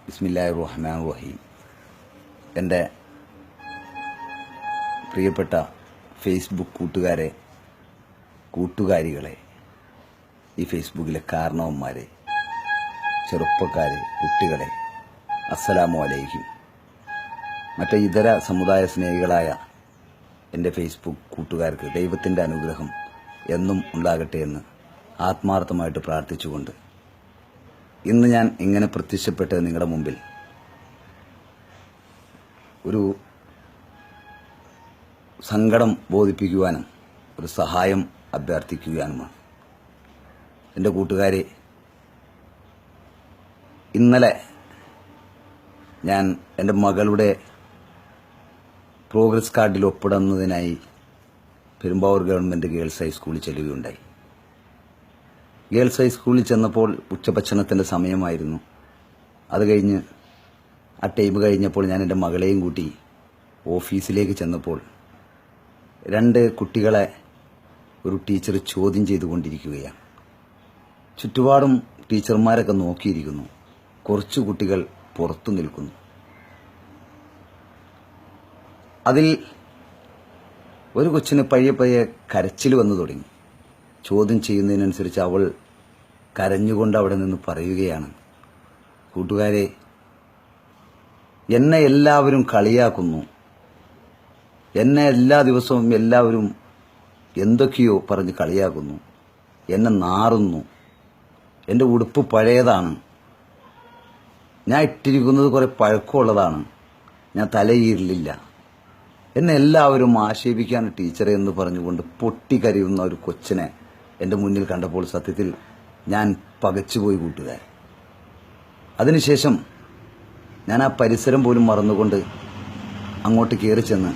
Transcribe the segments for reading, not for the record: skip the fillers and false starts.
ബിസ്മില്ലാഹിർ റഹ്മാനിർ റഹീം. എൻ്റെ പ്രിയപ്പെട്ട ഫേസ്ബുക്ക് കൂട്ടുകാരെ, കൂട്ടുകാരികളെ, ഈ ഫേസ്ബുക്കിലെ കാരണവന്മാരെ, ചെറുപ്പക്കാരെ, കുട്ടികളെ, അസ്സലാമു അലൈക്കും. മറ്റേ ഇതര സമുദായ സ്നേഹികളായ എൻ്റെ ഫേസ്ബുക്ക് കൂട്ടുകാർക്ക് ദൈവത്തിൻ്റെ അനുഗ്രഹം എന്നും ഉണ്ടാകട്ടെ എന്ന് ആത്മാർത്ഥമായിട്ട് പ്രാർത്ഥിച്ചുകൊണ്ട് ഇന്ന് ഞാൻ ഇങ്ങനെ പ്രത്യക്ഷപ്പെട്ടത് നിങ്ങളുടെ മുമ്പിൽ ഒരു സങ്കടം ബോധിപ്പിക്കുവാനും ഒരു സഹായം അഭ്യർത്ഥിക്കുവാനുമാണ്. എൻ്റെ കൂട്ടുകാരെ, ഇന്നലെ ഞാൻ എൻ്റെ മകളുടെ പ്രോഗ്രസ് കാർഡിൽ ഒപ്പിടുന്നതിനായി പെരുമ്പാവൂർ ഗവൺമെൻറ് ഗേൾസ് ഹൈസ്കൂളിൽ ചെല്ലുകയുണ്ടായി. ഗേൾസ് ഹൈസ്കൂളിൽ ചെന്നപ്പോൾ ഉച്ചഭക്ഷണത്തിൻ്റെ സമയമായിരുന്നു. അത് കഴിഞ്ഞ് ആ ടൈം കഴിഞ്ഞപ്പോൾ ഞാൻ എൻ്റെ മകളെയും കൂട്ടി ഓഫീസിലേക്ക് ചെന്നപ്പോൾ രണ്ട് കുട്ടികളെ ഒരു ടീച്ചർ ചോദ്യം ചെയ്തുകൊണ്ടിരിക്കുകയാണ്. ചുറ്റുപാടും ടീച്ചർമാരൊക്കെ നോക്കിയിരിക്കുന്നു. കുറച്ച് കുട്ടികൾ പുറത്തു നിൽക്കുന്നു. അതിൽ ഒരു കൊച്ചിന് പയ്യെ കരച്ചിൽ വന്നു തുടങ്ങി. ചോദ്യം ചെയ്യുന്നതിനനുസരിച്ച് അവൾ കരഞ്ഞുകൊണ്ട് അവിടെ നിന്ന് പറയുകയാണ്, കൂട്ടുകാരെ, എന്നെ എല്ലാവരും കളിയാക്കുന്നു, എന്നെ എല്ലാ ദിവസവും എല്ലാവരും എന്തൊക്കെയോ പറഞ്ഞ് കളിയാക്കുന്നു, എന്നെ നാറുന്നു, എൻ്റെ ഉടുപ്പ് പഴയതാണ്, ഞാൻ ഇട്ടിരിക്കുന്നത് കുറെ പഴക്കമുള്ളതാണ്, ഞാൻ തലയീരലില്ല, എന്നെ എല്ലാവരും ആക്ഷേപിക്കാണ് ടീച്ചറെ എന്ന് പറഞ്ഞുകൊണ്ട് പൊട്ടിക്കരയുന്ന ഒരു കൊച്ചിനെ എൻ്റെ മുന്നിൽ കണ്ടപ്പോൾ സത്യത്തിൽ ഞാൻ പകച്ചുപോയി കൂട്ടുകാർ. അതിനുശേഷം ഞാൻ ആ പരിസരം പോലും മറന്നുകൊണ്ട് അങ്ങോട്ട് കയറി ചെന്ന്,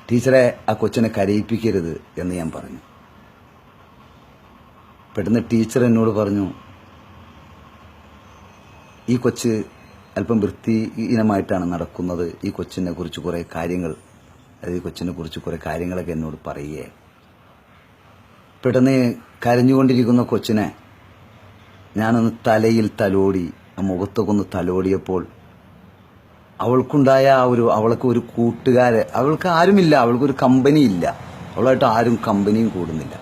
ടീച്ചറെ, ആ കൊച്ചിനെ കരയിപ്പിക്കരുത് എന്ന് ഞാൻ പറഞ്ഞു. പെട്ടെന്ന് ടീച്ചർ എന്നോട് പറഞ്ഞു, ഈ കൊച്ച് അല്പം വൃത്തിഹീനമായിട്ടാണ് നടക്കുന്നത്, ഈ കൊച്ചിനെ കുറിച്ച് കുറേ കാര്യങ്ങൾ, ഈ കൊച്ചിനെ കുറിച്ച് കുറേ കാര്യങ്ങളൊക്കെ എന്നോട് പറയുകയാണ്. പെട്ടെന്ന് കരഞ്ഞുകൊണ്ടിരിക്കുന്ന കൊച്ചിനെ ഞാനൊന്ന് തലയിൽ തലോടി, ആ മുഖത്തൊക്കെ ഒന്ന് തലോടിയപ്പോൾ അവൾക്കുണ്ടായ അവൾക്ക് ഒരു കൂട്ടുകാരെ, അവൾക്ക് ആരുമില്ല, അവൾക്കൊരു കമ്പനി ഇല്ല, അവളായിട്ട് ആരും കമ്പനിയും കൂടുന്നില്ല.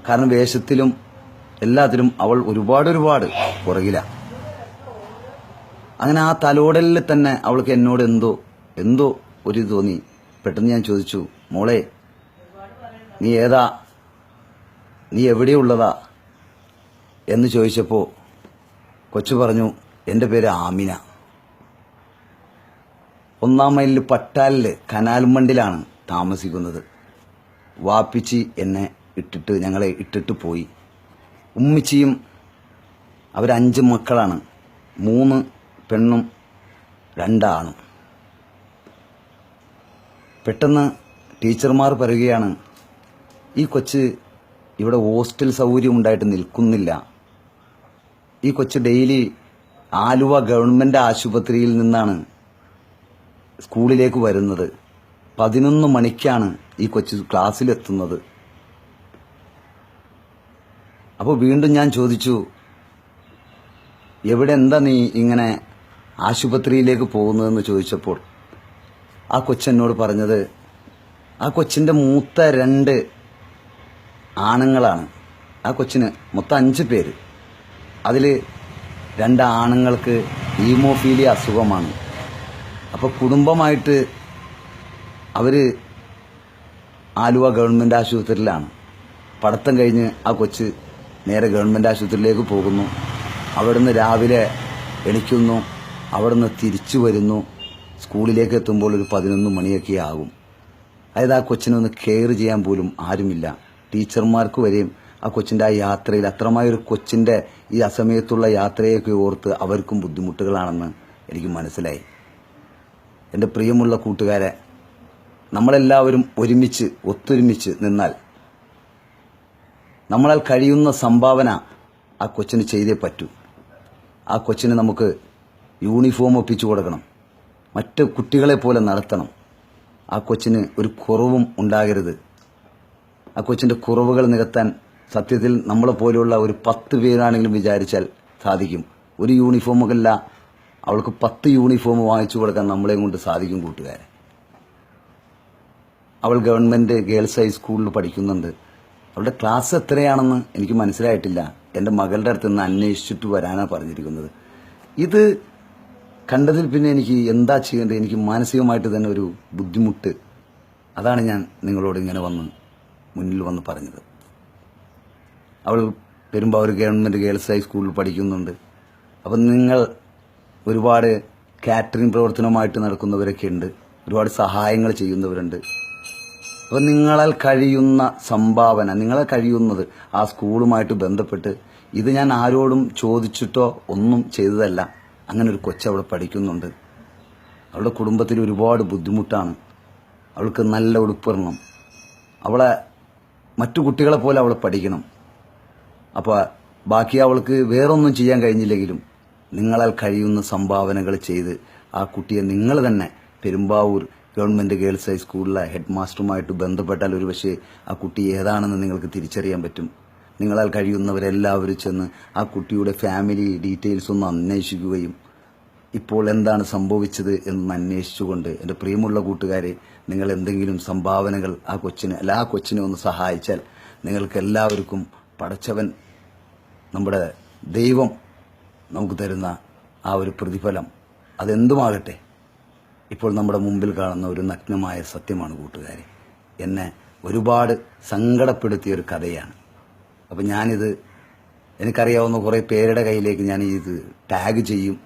കാരണം വേഷത്തിലും എല്ലാത്തിലും അവൾ ഒരുപാട് പുറകിലാണ്. അങ്ങനെ ആ തലോടലിൽ തന്നെ അവൾക്ക് എന്നോട് എന്തോ ഒരു തോന്നി. പെട്ടെന്ന് ഞാൻ ചോദിച്ചു, മോളെ, നീ ഏതാ, നീ എവിടെയുള്ളതാ എന്ന് ചോദിച്ചപ്പോൾ കൊച്ചു പറഞ്ഞു, എൻ്റെ പേര് ആമിന, 1-ാം മൈലിൽ പട്ടാലിൽ കനാൽമണ്ടിലാണ് താമസിക്കുന്നത്. വാപ്പിച്ചി ഞങ്ങളെ ഇട്ടിട്ട് പോയി. ഉമ്മിച്ചിയും അവർ 5 മക്കളാണ്, 3 പെണ്ണും 2 ആണും. പെട്ടെന്ന് ടീച്ചർമാർ പറയുകയാണ്, ഈ കൊച്ച് ഇവിടെ ഹോസ്റ്റൽ സൗകര്യം ഉണ്ടായിട്ട് നിൽക്കുന്നില്ല, ഈ കൊച്ച് ഡെയിലി ആലുവ ഗവൺമെൻറ് ആശുപത്രിയിൽ നിന്നാണ് സ്കൂളിലേക്ക് വരുന്നത്, 11 മണിക്കാണ് ഈ കൊച്ച് ക്ലാസ്സിലെത്തുന്നത്. അപ്പോൾ വീണ്ടും ഞാൻ ചോദിച്ചു, എന്താ നീ ഇങ്ങനെ ആശുപത്രിയിലേക്ക് പോകുന്നതെന്ന് ചോദിച്ചപ്പോൾ ആ കൊച്ചെന്നോട് പറഞ്ഞത്, ആ കൊച്ചിൻ്റെ മൂത്ത 2 ആണുങ്ങളാണ്. ആ കൊച്ചിന് മൊത്തം 5 പേര്. അതിൽ 2 ആണുങ്ങൾക്ക് ഹീമോഫീലിയ അസുഖമാണ്. അപ്പോൾ കുടുംബമായിട്ട് അവർ ആലുവ ഗവൺമെൻറ് ആശുപത്രിയിലാണ്. പഠിത്തം കഴിഞ്ഞ് ആ കൊച്ച് നേരെ ഗവൺമെൻറ് ആശുപത്രിയിലേക്ക് പോകുന്നു. അവിടുന്ന് രാവിലെ എണിക്കുന്നു, അവിടുന്ന് തിരിച്ചു വരുന്നു. സ്കൂളിലേക്ക് എത്തുമ്പോൾ ഒരു 11 മണിയൊക്കെ ആകും. അതായത് ആ കൊച്ചിനൊന്ന് കെയർ ചെയ്യാൻ പോലും ആരുമില്ല. ടീച്ചർമാർക്ക് വരെയും ആ കൊച്ചിൻ്റെ ആ യാത്രയിൽ, അത്രമായൊരു കൊച്ചിൻ്റെ ഈ അസമയത്തുള്ള യാത്രയൊക്കെ ഓർത്ത് അവർക്കും ബുദ്ധിമുട്ടുകളാണെന്ന് എനിക്ക് മനസ്സിലായി. എൻ്റെ പ്രിയമുള്ള കൂട്ടുകാരെ, നമ്മളെല്ലാവരും ഒത്തൊരുമിച്ച് നിന്നാൽ നമ്മളാൽ കഴിയുന്ന സംഭാവന ആ കൊച്ചിന് ചെയ്തേ പറ്റൂ. ആ കൊച്ചിന് നമുക്ക് യൂണിഫോം ഒപ്പിച്ചു കൊടുക്കണം, മറ്റ് കുട്ടികളെ പോലെ നടത്തണം. ആ കൊച്ചിന് ഒരു കുറവും ഉണ്ടാകരുത്. ആ കൊച്ചിൻ്റെ കുറവുകൾ നികത്താൻ സത്യത്തിൽ നമ്മളെ പോലെയുള്ള ഒരു 10 പേരാണെങ്കിലും വിചാരിച്ചാൽ സാധിക്കും. ഒരു യൂണിഫോമൊക്കെയല്ല, അവൾക്ക് 10 യൂണിഫോം വാങ്ങിച്ചു കൊടുക്കാൻ നമ്മളെയും കൊണ്ട് സാധിക്കും കൂട്ടുകാരെ. അവൾ ഗവൺമെൻറ് ഗേൾസ് ഹൈസ്കൂളിൽ പഠിക്കുന്നുണ്ട്. അവളുടെ ക്ലാസ് എത്രയാണെന്ന് എനിക്ക് മനസ്സിലായിട്ടില്ല. എൻ്റെ മകളുടെ അടുത്ത് നിന്ന് അന്വേഷിച്ചിട്ട് വരാനാണ് പറഞ്ഞിരിക്കുന്നത്. ഇത് കണ്ടതിൽ പിന്നെ എനിക്ക് എന്താ ചെയ്യേണ്ടത്, എനിക്ക് മാനസികമായിട്ട് തന്നെ ഒരു ബുദ്ധിമുട്ട്. അതാണ് ഞാൻ നിങ്ങളോട് ഇങ്ങനെ മുന്നിൽ വന്ന് പറഞ്ഞത്. അവൾ പെരുമ്പാവൂർ ഗവൺമെൻറ് ഗേൾസ് ഹൈസ്കൂളിൽ പഠിക്കുന്നുണ്ട്. അപ്പം നിങ്ങൾ ഒരുപാട് കാറ്ററിംഗ് പ്രവർത്തനവുമായിട്ട് നടക്കുന്നവരൊക്കെ ഉണ്ട്, ഒരുപാട് സഹായങ്ങൾ ചെയ്യുന്നവരുണ്ട്. അപ്പം നിങ്ങളാൽ കഴിയുന്ന സംഭാവന, നിങ്ങളെ കഴിയുന്നത് ആ സ്കൂളുമായിട്ട് ബന്ധപ്പെട്ട്, ഇത് ഞാൻ ആരോടും ചോദിച്ചിട്ടോ ഒന്നും ചെയ്തതല്ല. അങ്ങനെ ഒരു കൊച്ചവിടെ പഠിക്കുന്നുണ്ട്. അവളുടെ കുടുംബത്തിൽ ഒരുപാട് ബുദ്ധിമുട്ടാണ്. അവൾക്ക് നല്ല ഉടുപ്പിടണം, അവളെ മറ്റു കുട്ടികളെ പോലെ അവൾ പഠിക്കണം. അപ്പോൾ ബാക്കി അവൾക്ക് വേറൊന്നും ചെയ്യാൻ കഴിഞ്ഞില്ലെങ്കിലും നിങ്ങളാൽ കഴിയുന്ന സംഭാവനകൾ ചെയ്ത് ആ കുട്ടിയെ നിങ്ങൾ തന്നെ പെരുമ്പാവൂർ ഗവൺമെൻറ് ഗേൾസ് ഹൈസ്കൂളിലെ ഹെഡ് മാസ്റ്ററുമായിട്ട് ബന്ധപ്പെട്ടാൽ ഒരുപക്ഷെ ആ കുട്ടി ഏതാണെന്ന് നിങ്ങൾക്ക് തിരിച്ചറിയാൻ പറ്റും. നിങ്ങളാൽ കഴിയുന്നവരെല്ലാവരും ചെന്ന് ആ കുട്ടിയുടെ ഫാമിലി ഡീറ്റെയിൽസ് ഒന്ന് അന്വേഷിക്കുകയും ഇപ്പോൾ എന്താണ് സംഭവിച്ചത് എന്ന് അന്വേഷിച്ചുകൊണ്ട്, എൻ്റെ പ്രിയമുള്ള കൂട്ടുകാരെ, നിങ്ങൾ എന്തെങ്കിലും സംഭാവനകൾ ആ കൊച്ചിനെ ഒന്ന് സഹായിച്ചാൽ നിങ്ങൾക്ക് എല്ലാവർക്കും പടച്ചവൻ, നമ്മുടെ ദൈവം നമുക്ക് തരുന്ന ആ ഒരു പ്രതിഫലം അതെന്തുമാകട്ടെ, ഇപ്പോൾ നമ്മുടെ മുമ്പിൽ കാണുന്ന ഒരു നഗ്നമായ സത്യമാണ് കൂട്ടുകാരെ. എന്നെ ഒരുപാട് സങ്കടപ്പെടുത്തിയൊരു കഥയാണ്. അപ്പം എനിക്കറിയാവുന്ന കുറേ പേരുടെ കയ്യിലേക്ക് ഞാൻ ഇത് ടാഗ് ചെയ്യും.